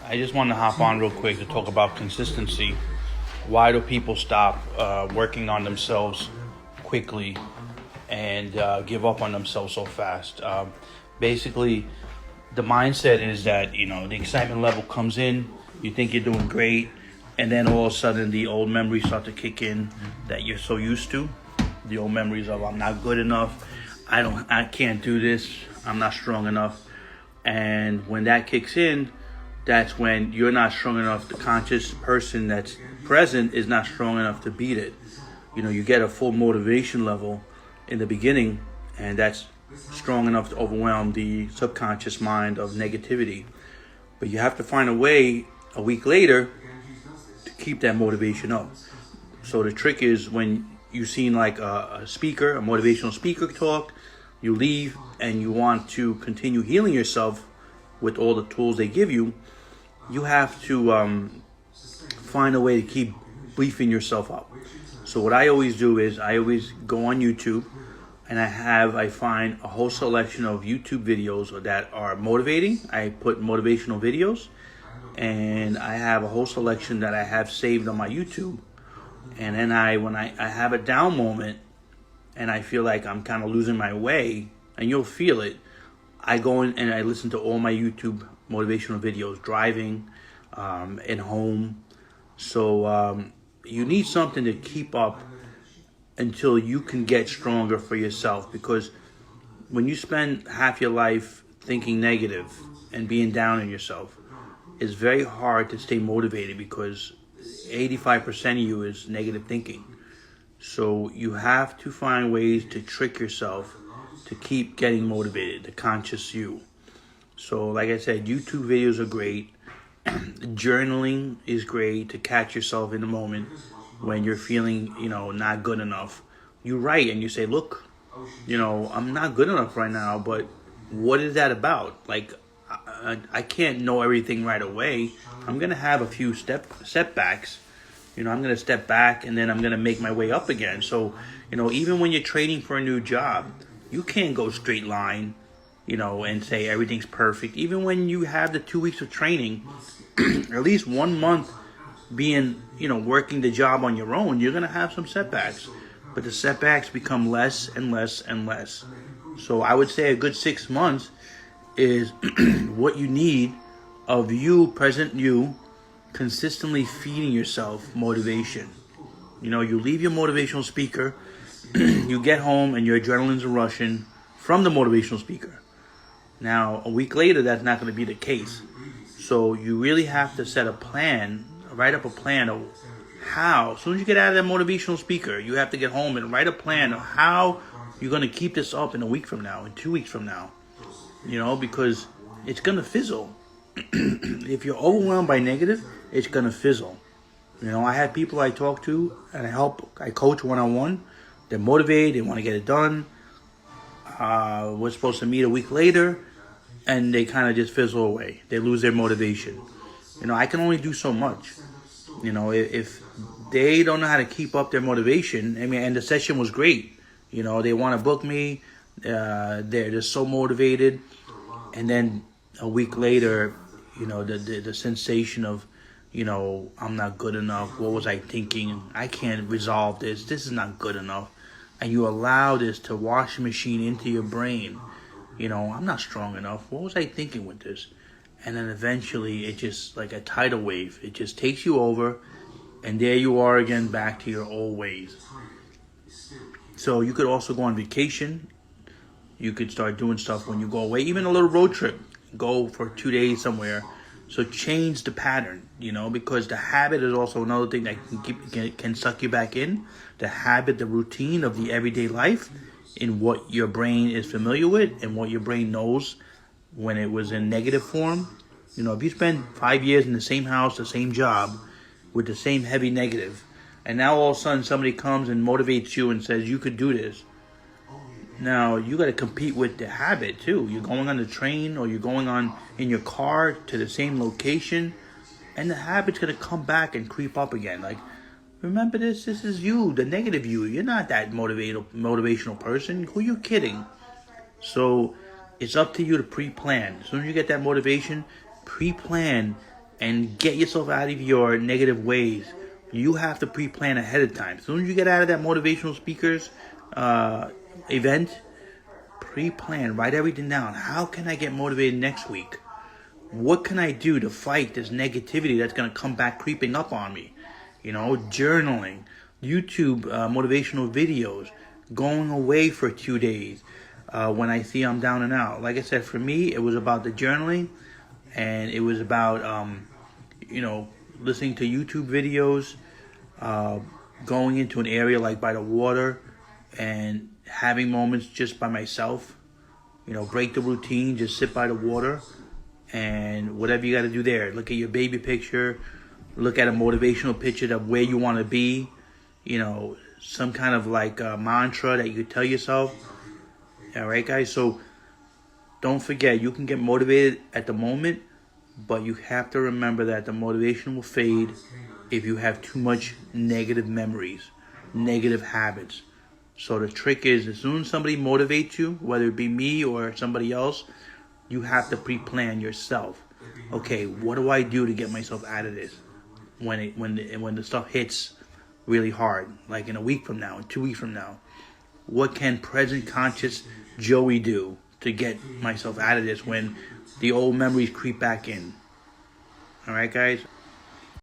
I just want to hop on real quick to talk about consistency. Why do people stop working on themselves quickly and give up on themselves so fast? Basically, the mindset is that, the excitement level comes in, you think you're doing great, and then all of a sudden the old memories start to kick in that you're so used to. The old memories of I'm not good enough, I can't do this, I'm not strong enough. And when that kicks in, that's when you're not strong enough. The conscious person that's present is not strong enough to beat it. You get a full motivation level in the beginning, and that's strong enough to overwhelm the subconscious mind of negativity. But you have to find a way a week later to keep that motivation up. So the trick is when you've seen like a motivational speaker talk, you leave and you want to continue healing yourself with all the tools they give you, you have to find a way to keep beefing yourself up. So what I always do is I always go on YouTube and I find a whole selection of YouTube videos that are motivating. I put motivational videos, and I have a whole selection that I have saved on my YouTube. And then when I have a down moment and I feel like I'm kind of losing my way, and you'll feel it, I go in and I listen to all my YouTube motivational videos, driving, at home. So you need something to keep up until you can get stronger for yourself. Because when you spend half your life thinking negative and being down on yourself, it's very hard to stay motivated because 85% of you is negative thinking. So you have to find ways to trick yourself to keep getting motivated, the conscious you. So like I said, YouTube videos are great. Journaling is great to catch yourself in the moment when you're feeling, not good enough. You write and you say, look, I'm not good enough right now, but what is that about? Like, I can't know everything right away. I'm going to have a few setbacks. I'm going to step back and then I'm going to make my way up again. So, even when you're training for a new job, you can't go straight line, and say everything's perfect. Even when you have the 2 weeks of training, at least 1 month being, working the job on your own, you're going to have some setbacks. But the setbacks become less and less and less. So I would say a good 6 months is what you need of you, present you, consistently feeding yourself motivation. You leave your motivational speaker, you get home and your adrenaline's rushing from the motivational speaker. Now, a week later, that's not going to be the case. So you really have to set a plan, write up a plan of how, as soon as you get out of that motivational speaker, you have to get home and write a plan of how you're going to keep this up in a week from now, in 2 weeks from now. Because it's going to fizzle. If you're overwhelmed by negative, it's going to fizzle. I have people I talk to and I coach one-on-one. They're motivated, they want to get it done. We're supposed to meet a week later, and they kind of just fizzle away. They lose their motivation. I can only do so much. If they don't know how to keep up their motivation, and the session was great. They want to book me. They're just so motivated. And then a week later, the sensation of, I'm not good enough. What was I thinking? I can't resolve this. This is not good enough. And you allow this to wash the machine into your brain. I'm not strong enough. What was I thinking with this? And then eventually it just like a tidal wave. It just takes you over. And there you are again, back to your old ways. So you could also go on vacation. You could start doing stuff when you go away. Even a little road trip. Go for 2 days somewhere. So change the pattern, because the habit is also another thing that can suck you back in. The habit, the routine of the everyday life in what your brain is familiar with and what your brain knows when it was in negative form. If you spend 5 years in the same house, the same job, with the same heavy negative, and now all of a sudden somebody comes and motivates you and says, you could do this. Now, you got to compete with the habit, too. You're going on the train or you're going on in your car to the same location, and the habit's going to come back and creep up again. Like, remember this? This is you, the negative you. You're not that motivational person. Who are you kidding? So it's up to you to pre-plan. As soon as you get that motivation, pre-plan and get yourself out of your negative ways. You have to pre-plan ahead of time. As soon as you get out of that motivational speakers event, pre-plan, write everything down. How can I get motivated next week? What can I do to fight this negativity that's going to come back creeping up on me? Journaling, YouTube motivational videos, going away for 2 days when I see I'm down and out. Like I said, for me, it was about the journaling, and it was about, listening to YouTube videos, going into an area like by the water and having moments just by myself. Break the routine, just sit by the water, and whatever you got to do there. Look at your baby picture, look at a motivational picture of where you want to be, some kind of like a mantra that you tell yourself. All right, guys? So don't forget, you can get motivated at the moment, but you have to remember that the motivation will fade if you have too much negative memories, negative habits. So the trick is, as soon as somebody motivates you, whether it be me or somebody else, you have to pre-plan yourself. Okay, what do I do to get myself out of this when the stuff hits really hard, like in a week from now, 2 weeks from now? What can present conscious Joey do to get myself out of this when the old memories creep back in? All right, guys?